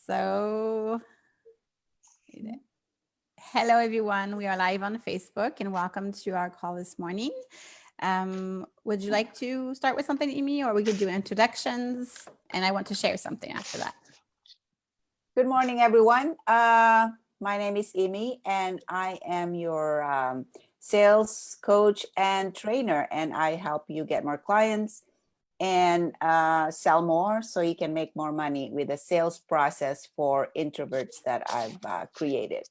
So, hello everyone. We are live on Facebook and welcome to our call this morning. Would you like to start with something, Imie, or we could do introductions? And I want to share something after that. Good morning, everyone. My name is Imie, and I am your sales coach and trainer, and I help you get more clients and sell more so you can make more money with the sales process for introverts that I've created.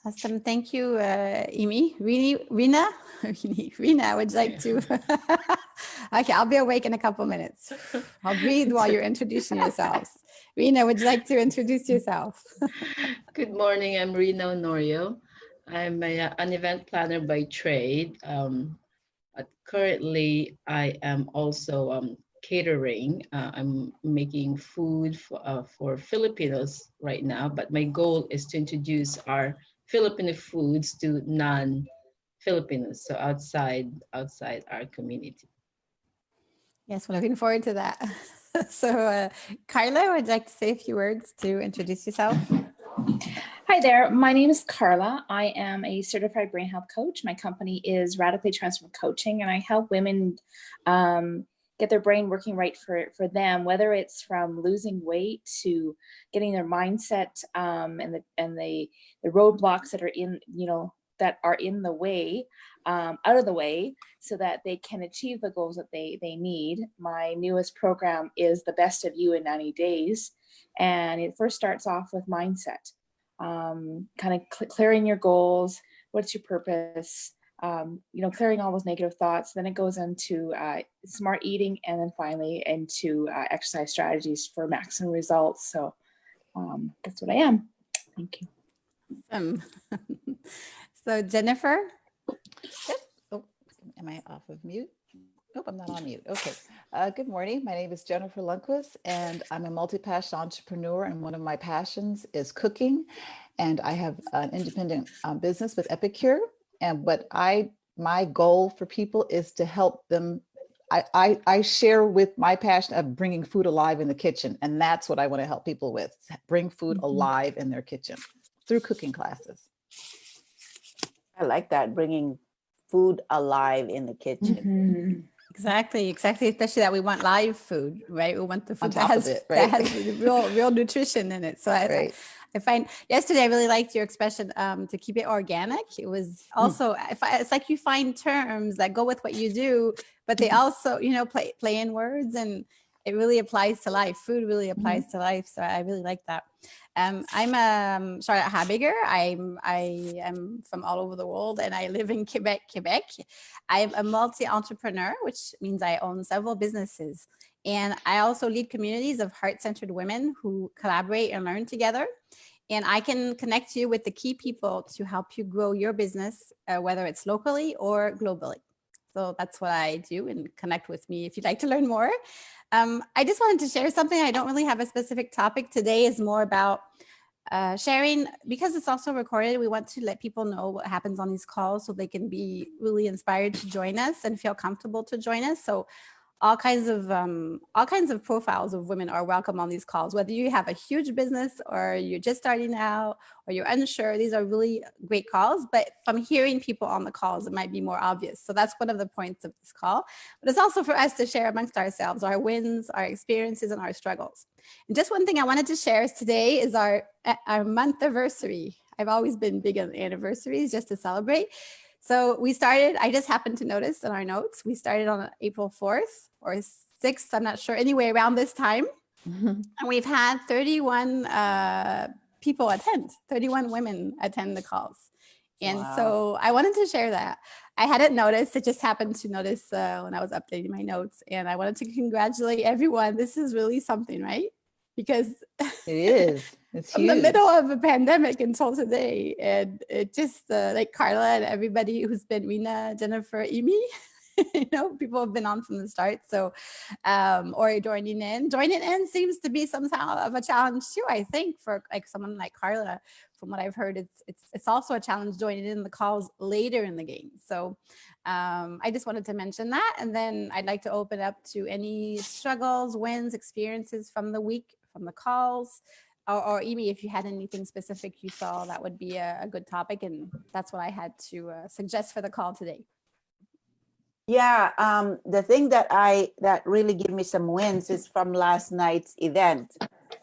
Awesome. Thank you, Imie. Rena, would you like to? Okay, I'll be awake in a couple minutes. I'll breathe while you're introducing yourselves. Rena, would you like to introduce yourself? Good morning. I'm Rena Honorio. I'm an event planner by trade. Currently, I am also catering. I'm making food for Filipinos right now, but my goal is to introduce our Filipino foods to non-Filipinos, so outside our community. Yes, we're looking forward to that. So, Carla, would you like to say a few words to introduce yourself? Hi there, my name is Carla. I am a certified brain health coach. My company is Radically Transformed Coaching, and I help women get their brain working right for them, whether it's from losing weight to getting their mindset and the roadblocks that are in the way, out of the way, so that they can achieve the goals that they need. My newest program is The Best of You in 90 Days, and it first starts off with mindset. Kind of clearing your goals, what's your purpose, clearing all those negative thoughts. Then it goes into smart eating, and then finally into exercise strategies for maximum results. So that's what I am. Thank you. So Jennifer. Oh, am I off of mute? Nope, I'm not on mute. Okay. Good morning. My name is Jennifer Lundquist, and I'm a multi-passion entrepreneur. And one of my passions is cooking. And I have an independent business with Habegger. And my goal for people is to help them. I share with my passion of bringing food alive in the kitchen. And that's what I want to help people with. Bring food alive in their kitchen through cooking classes. I like that, bringing food alive in the kitchen. Mm-hmm. Exactly. Especially that we want live food, right? We want the food that has real nutrition in it. So I find yesterday I really liked your expression to keep it organic. It was also it's like you find terms that go with what you do, but they also play in words, and it really applies to life. Food really applies to life. So I really like that. I'm Charlotte Habegger. I am from all over the world, and I live in Quebec. I'm a multi-entrepreneur, which means I own several businesses. And I also lead communities of heart-centered women who collaborate and learn together. And I can connect you with the key people to help you grow your business, whether it's locally or globally. So that's what I do, and connect with me if you'd like to learn more. I just wanted to share something. I don't really have a specific topic. Today is more about sharing, because it's also recorded. We want to let people know what happens on these calls so they can be really inspired to join us and feel comfortable to join us. So all kinds of profiles of women are welcome on these calls, whether you have a huge business or you're just starting out or you're unsure. These are really great calls, but from hearing people on the calls, it might be more obvious. So that's one of the points of this call. But it's also for us to share amongst ourselves our wins, our experiences, and our struggles. And just one thing I wanted to share is today is our month anniversary. I've always been big on anniversaries just to celebrate. So we started, I just happened to notice in our notes, we started on April 4th or 6th, I'm not sure, anyway, around this time. And we've had 31 people attend, 31 women attend the calls. And so I wanted to share that. I hadn't noticed, I just happened to notice when I was updating my notes, and I wanted to congratulate everyone. This is really something, right? Because it is. It's from huge. the middle of a pandemic until today, and it just like Carla and everybody who's been, Rena, Jennifer, Imie, people have been on from the start. So, or joining in seems to be somehow of a challenge too. I think for like someone like Carla, from what I've heard, it's also a challenge joining in the calls later in the game. So, I just wanted to mention that, and then I'd like to open up to any struggles, wins, experiences from the week from the calls. Or Imie, if you had anything specific you saw, that would be a good topic. And that's what I had to suggest for the call today. Yeah, the thing that really give me some wins is from last night's event,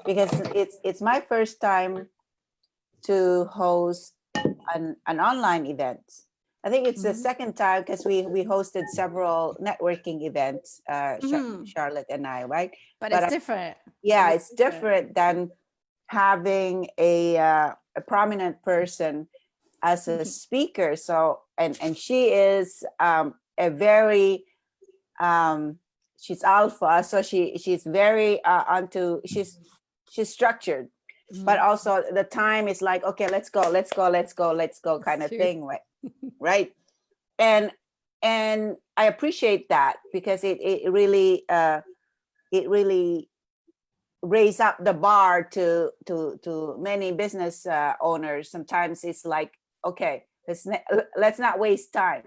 because it's my first time to host an online event. I think it's the second time, because we hosted several networking events, Charlotte and I, right? But it's different. Yeah, it's different than having a prominent person as a speaker. So, and she is a very, she's alpha, so she's very she's structured, but also the time is like, okay, let's go kind of thing, right? Right. And I appreciate that, because it really raise up the bar to many business owners. Sometimes it's like, okay, let's not waste time.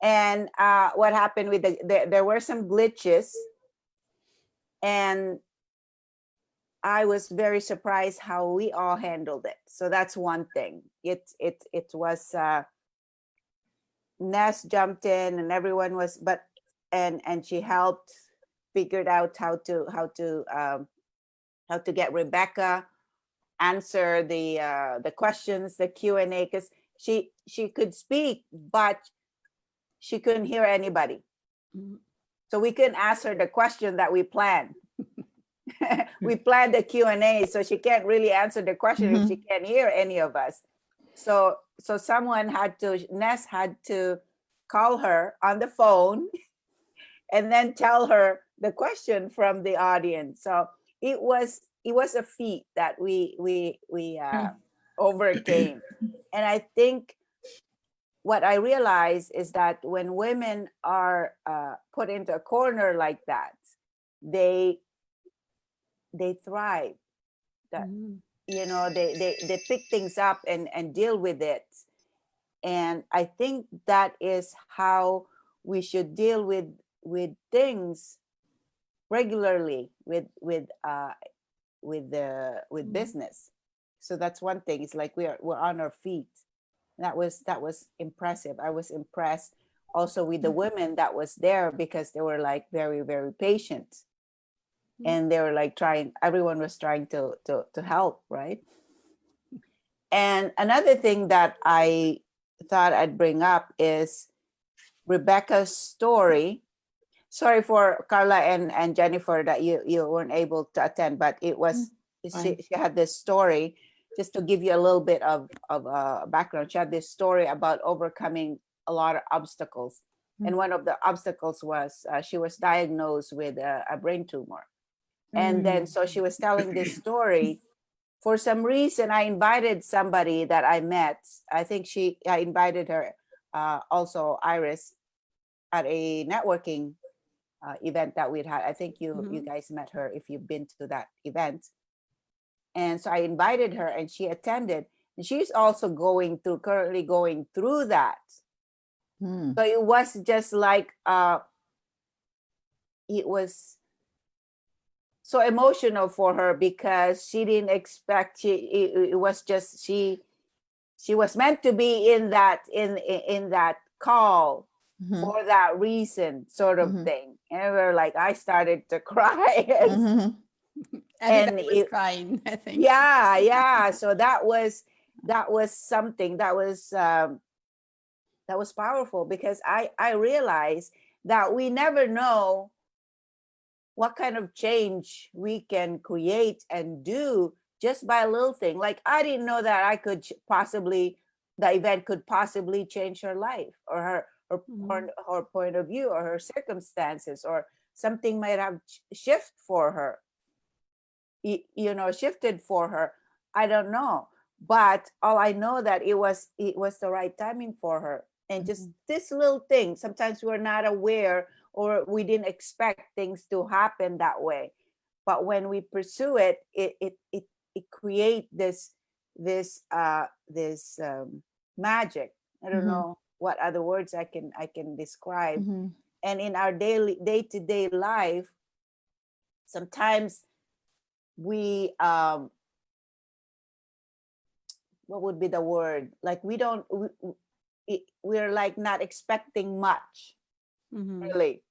And what happened with there were some glitches, and I was very surprised how we all handled it. So that's one thing. It was Ness jumped in, and everyone was, and she helped figured out how to get Rebecca answer the questions, the Q&A, because she could speak, but she couldn't hear anybody. So we couldn't ask her the question that we planned. We planned the Q&A, so she can't really answer the question if she can't hear any of us. So someone Ness had to call her on the phone and then tell her the question from the audience. So it was a feat that we overcame. And I think what I realized is that when women are put into a corner like that, they thrive. That they pick things up and deal with it. And I think that is how we should deal with things regularly with business. So that's one thing. It's like we're on our feet. That was impressive. I was impressed also with the women that was there, because they were like very, very patient. And they were like everyone was trying to help, right? And another thing that I thought I'd bring up is Rebecca's story. Sorry for Carla and Jennifer that you weren't able to attend, but it was she had this story. Just to give you a little bit of background, she had this story about overcoming a lot of obstacles. And one of the obstacles was she was diagnosed with a brain tumor. And then so she was telling this story. For some reason, I invited somebody that I met. I think I invited her, also Iris, at a networking event that we'd had. I think you guys met her if you've been to that event. And so I invited her, and she attended. And she's also currently going through that. So it was just like, it was so emotional for her, because she didn't expect, it was just, she was meant to be in that call for that reason, sort of thing. And we're like, I started to cry. Everybody was crying, I think. Yeah. So that was something that was powerful, because I realized that we never know what kind of change we can create and do just by a little thing. Like, I didn't know that I could the event could possibly change her life, or her point of view, or her circumstances, or something might have shifted for her. I don't know, but all I know that it was the right timing for her. And just this little thing, sometimes we're not aware, or we didn't expect things to happen that way, but when we pursue it, it creates this magic. I don't know what other words I can describe. And in our day-to-day life, sometimes we what would be the word? Like we're like not expecting much, really.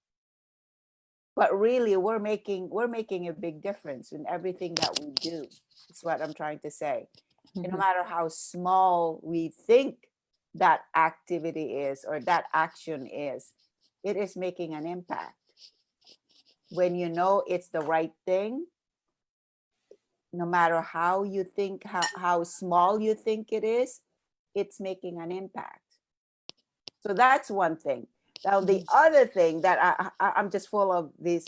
But really, we're making a big difference in everything that we do. That's what I'm trying to say. And no matter how small we think that activity is or that action is, it is making an impact. When you know it's the right thing, no matter how you think, how small you think it is, it's making an impact. So that's one thing. Now, the other thing that I'm just full of these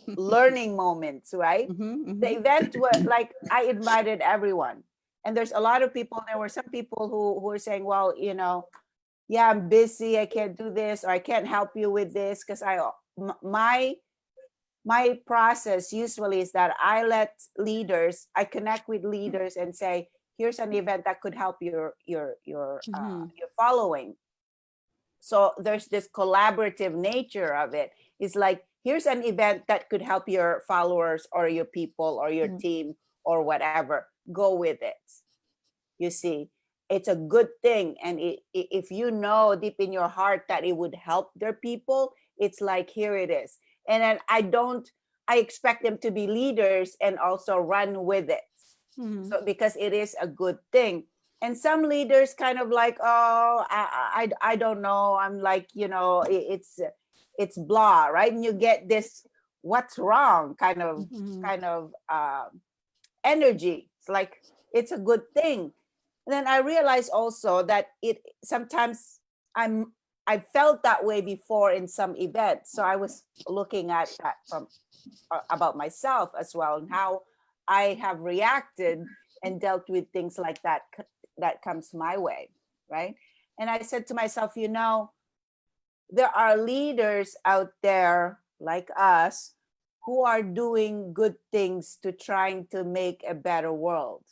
learning moments, right? The event was like, I invited everyone. And there's a lot of people, there were some people who were saying, well, you know, yeah, I'm busy, I can't do this, or I can't help you with this, because my process usually is that I connect with leaders and say, here's an event that could help your following. So there's this collaborative nature of it. It's like, here's an event that could help your followers or your people or your team or whatever. Go with it. You see, it's a good thing. And if you know deep in your heart that it would help their people, it's like, here it is. And then I expect them to be leaders and also run with it. So because it is a good thing. And some leaders kind of like, oh, I don't know. I'm like, you know, it's blah, right? And you get this, what's wrong kind of energy. It's like, it's a good thing. And then I realized also that sometimes I felt that way before in some events. So I was looking at that from about myself as well, and how I have reacted and dealt with things like that comes my way, right? And I said to myself, you know, there are leaders out there like us who are doing good things to trying to make a better world.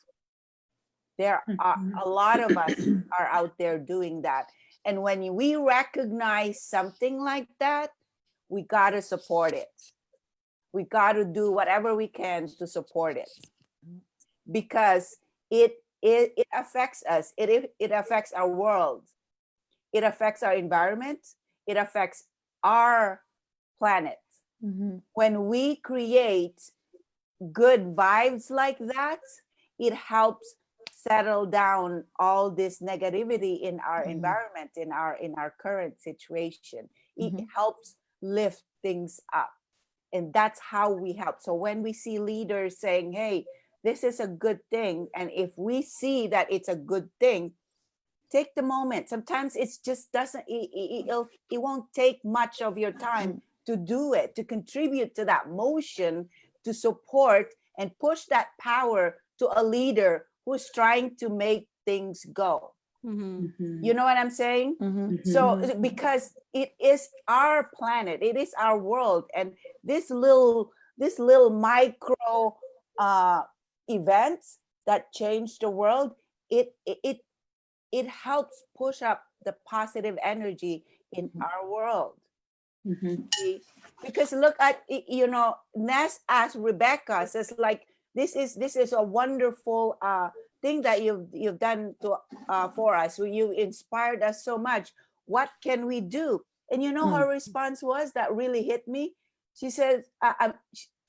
There are a lot of us are out there doing that. And when we recognize something like that, we got to support it. We got to do whatever we can to support it, because it affects us. It affects our world. It affects our environment. It affects our planet. When we create good vibes like that, it helps settle down all this negativity in our environment, in our current situation. It helps lift things up. And that's how we help. So when we see leaders saying, hey, this is a good thing, and if we see that it's a good thing, take the moment. Sometimes it's just it won't take much of your time to do it, to contribute to that motion, to support and push that power to a leader who's trying to make things go. You know what I'm saying? So because it is our planet, it is our world, and this little micro events that change the world, it helps push up the positive energy in our world. Because look at, you know, Ness asked Rebecca, says like, this is a wonderful thing that you've done for us. You inspired us so much. What can we do? And you know, her response was, that really hit me. She says,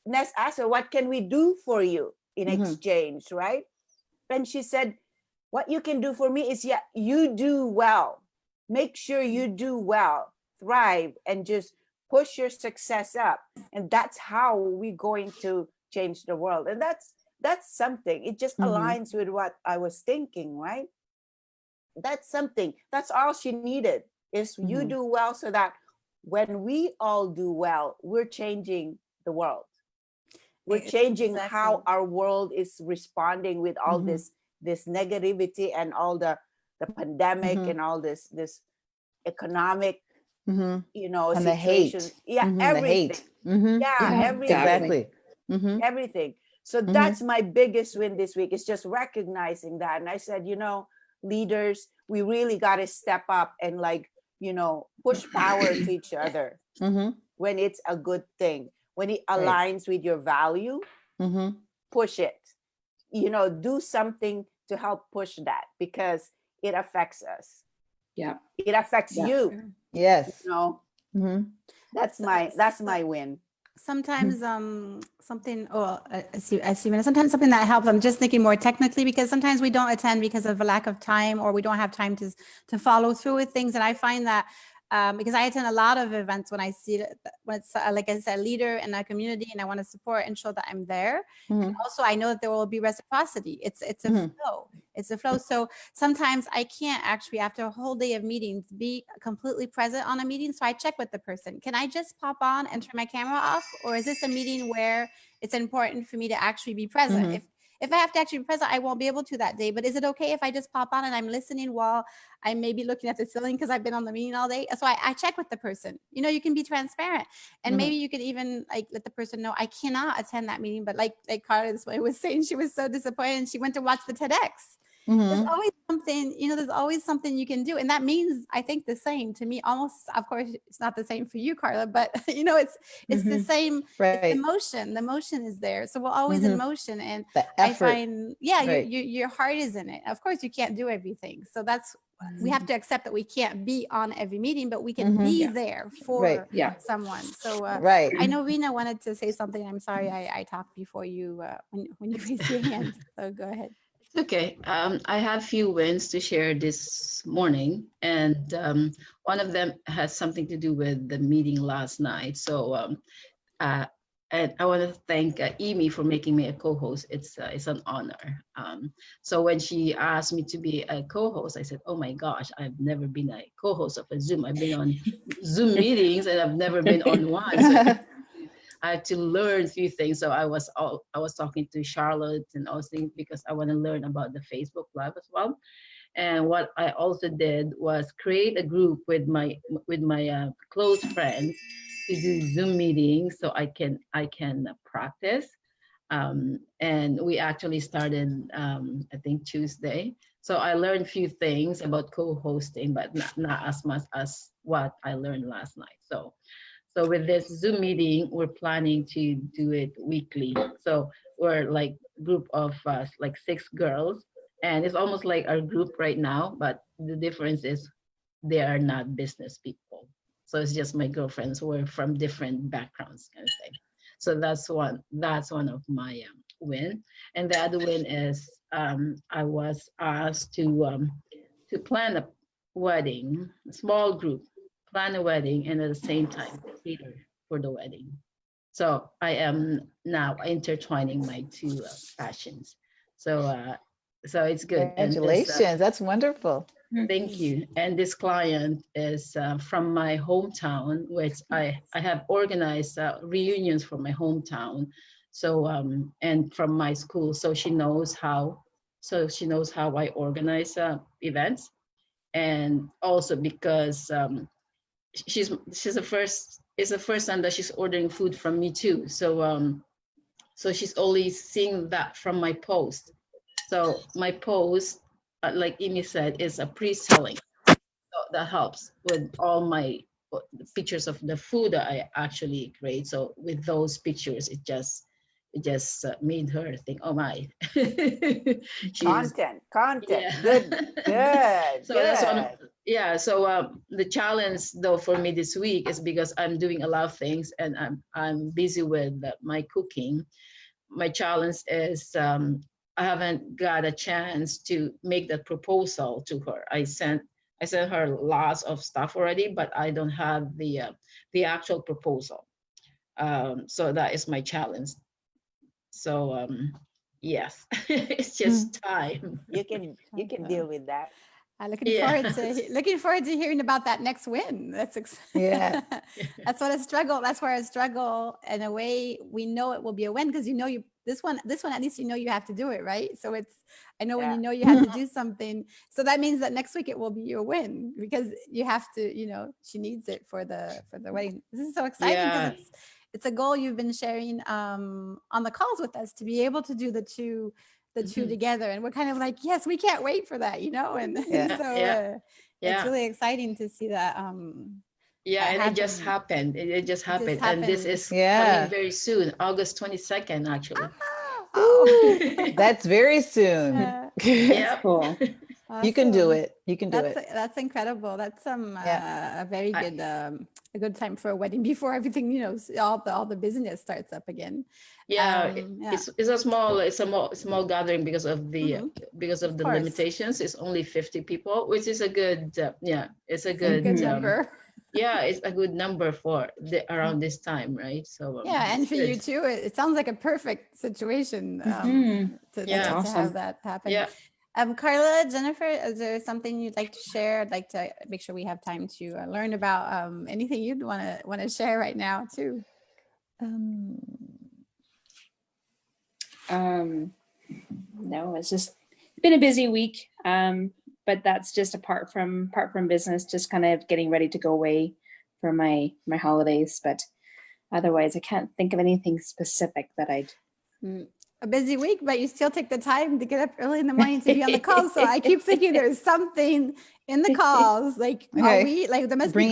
Ness asked her, what can we do for you in exchange, right? And she said, what you can do for me is, yeah, you do well. Make sure you do well, thrive, and just push your success up. And that's how we're going to change the world. And that's something. It just aligns with what I was thinking, right? That's something. That's all she needed, is you do well, so that when we all do well, we're changing the world. We're changing how our world is responding with all this negativity and all the pandemic and all this economic, you know, and situation. Everything. Everything. Exactly. Everything. So that's my biggest win this week, is just recognizing that. And I said, you know, leaders, we really got to step up and, like, you know, push power to each other when it's a good thing, when it aligns with your value, push it, do something to help push that, because it affects us. Yeah. It affects you. Yes. That's my win. Sometimes something I see sometimes something that helps. I'm just thinking more technically, because sometimes we don't attend because of a lack of time, or we don't have time to follow through with things. And I find that because I attend a lot of events when I see that when it's like I said, a leader in a community, and I want to support and show that I'm there. And also, I know that there will be reciprocity. It's a flow. It's a flow. So sometimes I can't actually, after a whole day of meetings, be completely present on a meeting. So I check with the person. Can I just pop on and turn my camera off? Or is this a meeting where it's important for me to actually be present? If I have to actually be present, I won't be able to that day. But is it okay if I just pop on and I'm listening while I may be looking at the ceiling because I've been on the meeting all day? So I check with the person. You can be transparent, and maybe you could even like let the person know I cannot attend that meeting. But like Carla this way was saying, she was so disappointed and she went to watch the TEDx. There's always something, there's always something you can do. And that means, I think, the same to me, almost. Of course, it's not the same for you, Carla, but it's the same. Right. It's emotion. The motion is there. So we're always in motion. And I find, your heart is in it. Of course, you can't do everything. So that's, we have to accept that we can't be on every meeting, but we can be there for someone. So I know Rena wanted to say something. I'm sorry I talked before you when you raised your hand. So go ahead. Okay, I have few wins to share this morning, and one of them has something to do with the meeting last night. So, and I want to thank Imie for making me a co-host. It's an honor. So when she asked me to be a co-host, I said, "Oh my gosh, I've never been a co-host of a Zoom. I've been on Zoom meetings, and I've never been on one." So I had to learn a few things. So I was talking to Charlotte and all things because I want to learn about the Facebook Live as well. And what I also did was create a group with my close friends to do Zoom meetings so I can practice. And we actually started I think Tuesday. So I learned a few things about co-hosting, but not as much as what I learned last night. So with this Zoom meeting, we're planning to do it weekly. So we're like group of us, like 6 girls, and it's almost like our group right now, but the difference is they are not business people. So it's just my girlfriends who are from different backgrounds kind of thing. So that's one of my win. And the other win is I was asked to plan a wedding, a small group, plan a wedding, and at the same time cater for the wedding. So I am now intertwining my two passions. So it's good. Congratulations. That's wonderful. Thank you. And this client is from my hometown, which I have organized reunions from my hometown. So and from my school, so she knows how I organize events, and also because she's the first time that she's ordering food from me too. So she's always seeing that from my post. So my post, like Imie said, is a pre-selling. So that helps with all my pictures of the food that I actually create. So with those pictures, it just made her think, oh my. Content. Yeah. Good. So that's one. Yeah. So the challenge though for me this week is because I'm doing a lot of things and I'm busy with my cooking. My challenge is I haven't got a chance to make that proposal to her. I sent her lots of stuff already, but I don't have the actual proposal. So that is my challenge. So yes, it's just time. You can deal with that. Looking forward to hearing about that next win. That's yeah. That's what a struggle. That's where I struggle. In a way, we know it will be a win because this one at least you have to do it, right? So when you have to do something, so that means that next week it will be your win because you have to. She needs it for the wedding. This is so exciting because it's a goal you've been sharing on the calls with us to be able to do the two together, and we're kind of like, yes, we can't wait for that, and so it's really exciting to see that Yeah, and it just happened. happened. It just happened. And this happened. is Yeah. coming very soon, August 22nd, actually. Oh. That's very soon. Yeah. Cool. You can do Awesome. it. You can do it. That's incredible. That's Yeah. a very good a good time for a wedding before everything, you know, all the business starts up again. Yeah, Yeah. it's a small gathering because of the Of course. limitations. It's only 50 people, which is a good it's a It's a good good number. yeah, it's a good number for around this time, right? So Yeah, and it's for good. you too, it sounds like a perfect situation to Yeah. to Awesome. have that happen. Yeah. Carla, Jennifer, is there something you'd like to share? I'd like to make sure we have time to learn about anything you'd want to share right now too. No, it's just been a busy week. But that's just apart from business, just kind of getting ready to go away for my holidays. But otherwise, I can't think of anything specific that I'd. A busy week, but you still take the time to get up early in the morning to be on the calls. So I keep thinking there's something in the calls. Like, are we like there must be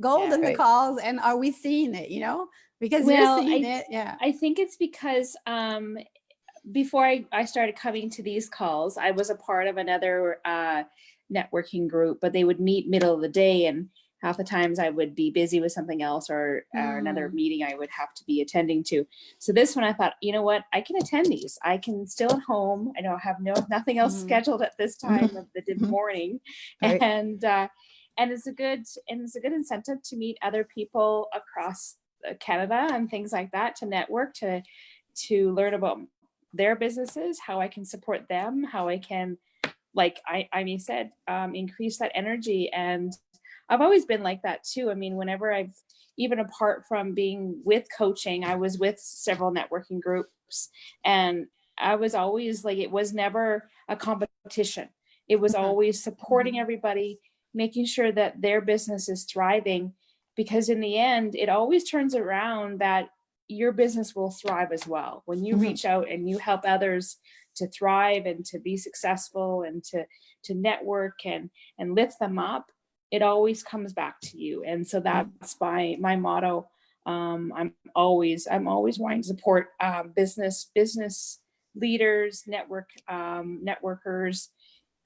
gold in the calls, and are we seeing it? You know, because you're seeing it. Yeah, I think it's because before I started coming to these calls, I was a part of another networking group, but they would meet middle of the day, and half the times I would be busy with something else or another meeting I would have to be attending to. So this one I thought, you know what, I can attend these. I can still at home. I don't have nothing else scheduled at this time of the morning, right. And it's a good incentive to meet other people across Canada and things like that, to network, to learn about their businesses, how I can support them, how I can, like Imie said, increase that energy. And I've always been like that too. I mean, whenever I've, even apart from being with coaching, I was with several networking groups, and I was always like, it was never a competition. It was always supporting everybody, making sure that their business is thriving, because in the end, it always turns around that your business will thrive as well. When you reach out and you help others to thrive and to be successful and to network and lift them up, it always comes back to you. And so that's my motto. I'm always wanting to support business leaders, networkers,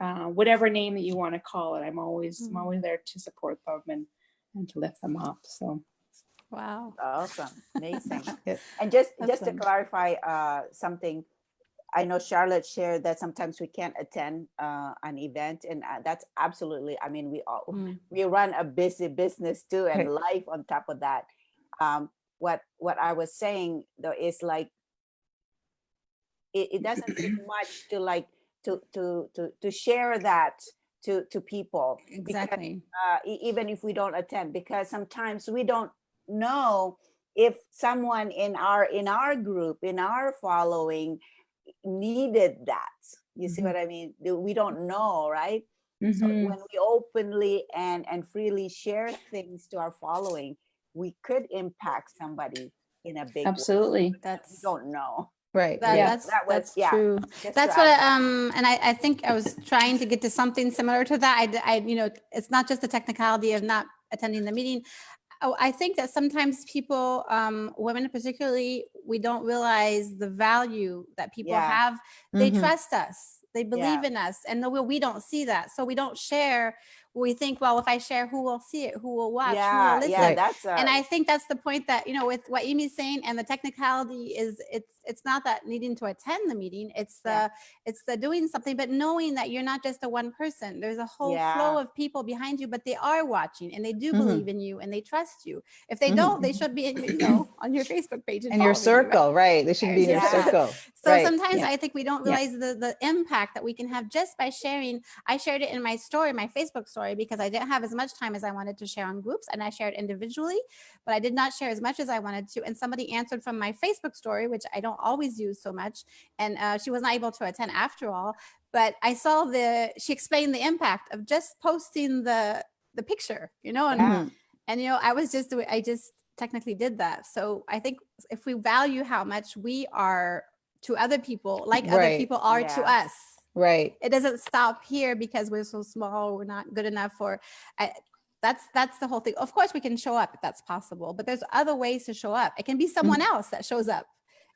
whatever name that you want to call it. I'm always there to support them and to lift them up. So. Wow. Awesome. Amazing. And just to clarify something, I know Charlotte shared that sometimes we can't attend an event, and that's absolutely, I mean, we run a busy business too, and life on top of that. What I was saying though is like, it doesn't take much to like to share that to people. Exactly. Because, even if we don't attend, because sometimes we don't know if someone in our group, in our following, needed that. You see what I mean? We don't know, right? So when we openly and freely share things to our following, we could impact somebody in a big way. That's, we don't know. Right. That's true. That's what and I think I was trying to get to something similar to that. I you know, it's not just the technicality of not attending the meeting. I think that sometimes people, women particularly, we don't realize the value that people have. They trust us. They believe in us. And we don't see that. So we don't share. We think, well, if I share, who will see it? Who will watch? Who will listen? Yeah, and I think that's the point that, you know, with what Imie's saying, and the technicality is it's not that needing to attend the meeting. It's the doing something, but knowing that you're not just a one person. There's a whole flow of people behind you, but they are watching and they do believe in you and they trust you. If they don't, they should be in, you know, on your Facebook page and your circle, right? They should be in your circle. So sometimes I think we don't realize the impact that we can have just by sharing. I shared it in my story, my Facebook story, because I didn't have as much time as I wanted to share on groups, and I shared individually, but I did not share as much as I wanted to. And somebody answered from my Facebook story, which I don't always use so much, and she was not able to attend after all. But I saw she explained the impact of just posting the picture, you know, and you know, I just technically did that. So I think if we value how much we are to other people, like other people are to us. Right. It doesn't stop here because we're so small, we're not good enough, or That's the whole thing. Of course, we can show up if that's possible, but there's other ways to show up. It can be someone else that shows up,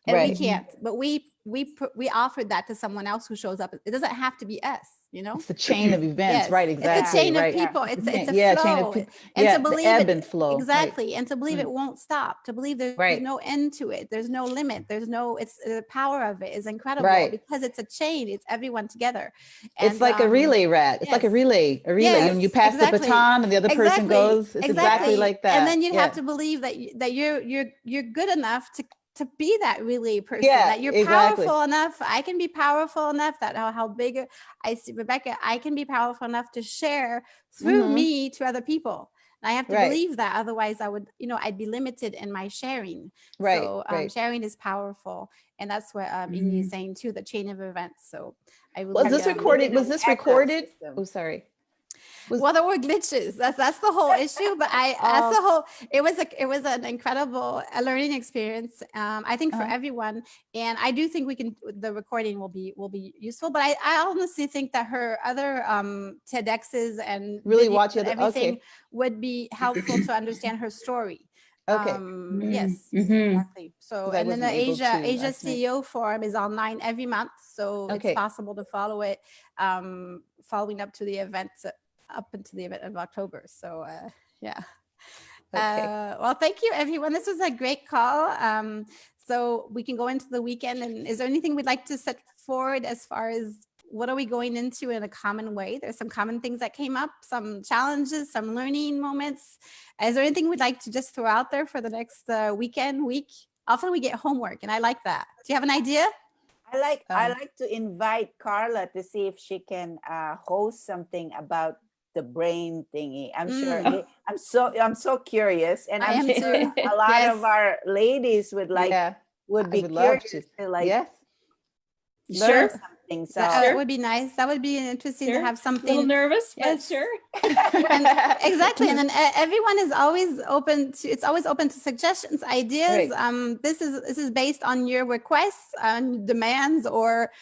and we Right. can't. But we offered that to someone else who shows up. It doesn't have to be us, you know. It's the chain of events, Yes, right? it's Exactly. a chain right. of people. It's a Yeah, flow, chain of people. and Yeah, to the believe ebb it and flow. Right. exactly, and to believe it won't stop. To believe there's Right. no end to it. There's no limit. There's no. It's the power of it is incredible Right. because it's a chain. It's everyone together. It's like a relay rat. It's like a yes. relay. Yes, When you pass exactly. the baton and the other person goes, it's exactly like that. And then you'd have Yeah. to believe that you're good enough to be that relay person, Yeah, that you're exactly. powerful enough. I can be powerful enough that how big I see Rebecca, I can be powerful enough to share through me to other people. And I have to Right. believe that, otherwise I would, I'd be limited in my sharing. Right, So right. sharing is powerful. And that's what Imie is saying too, the chain of events. So I really Was this recorded? Was this recorded? Oh, sorry. Well, there were glitches. That's the whole issue. But that's the whole. It was an incredible learning experience. I think for everyone, and I do think the recording will be useful. But I honestly think that her other TEDx's and Really videos watch and it. everything Okay. would be helpful to understand her story. Okay. Yes, exactly. So, 'Cause I and then wasn't the able to Asia last night. CEO forum is online every month, so it's Okay. possible to follow it. Following up to the event. Up into the event of October. So yeah. Okay. Well, thank you everyone. This was a great call. So we can go into the weekend, and is there anything we'd like to set forward as far as what are we going into in a common way? There's some common things that came up, some challenges, some learning moments. Is there anything we'd like to just throw out there for the next week? Often we get homework, and I like that. Do you have an idea? I like to invite Carla to see if she can host something about the brain thingy. I'm sure I'm so curious, and I'm sure a lot of our ladies would be curious to learn something. So that would be nice. That would be interesting to have something. A little nervous, but sure. Exactly. And then everyone is always open to, it's always open to suggestions, ideas. Right. This is based on your requests, demands, or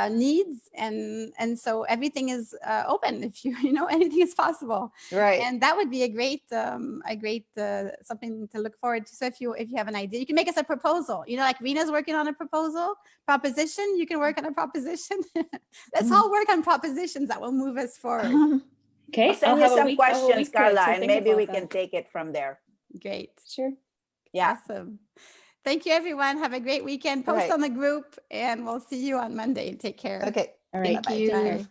needs, and so everything is open. If anything is possible, right? And that would be a great something to look forward to. So if you have an idea, you can make us a proposal. Like Rena's working on a proposition. You can work on a proposition. Let's all work on propositions that will move us forward. Okay, I'll send you some questions, Carla, and maybe we can take it from there. Great. Sure. Yeah. Awesome. Thank you, everyone. Have a great weekend. Post on the group, and we'll see you on Monday. Take care. Okay. All right. Thank you. Bye.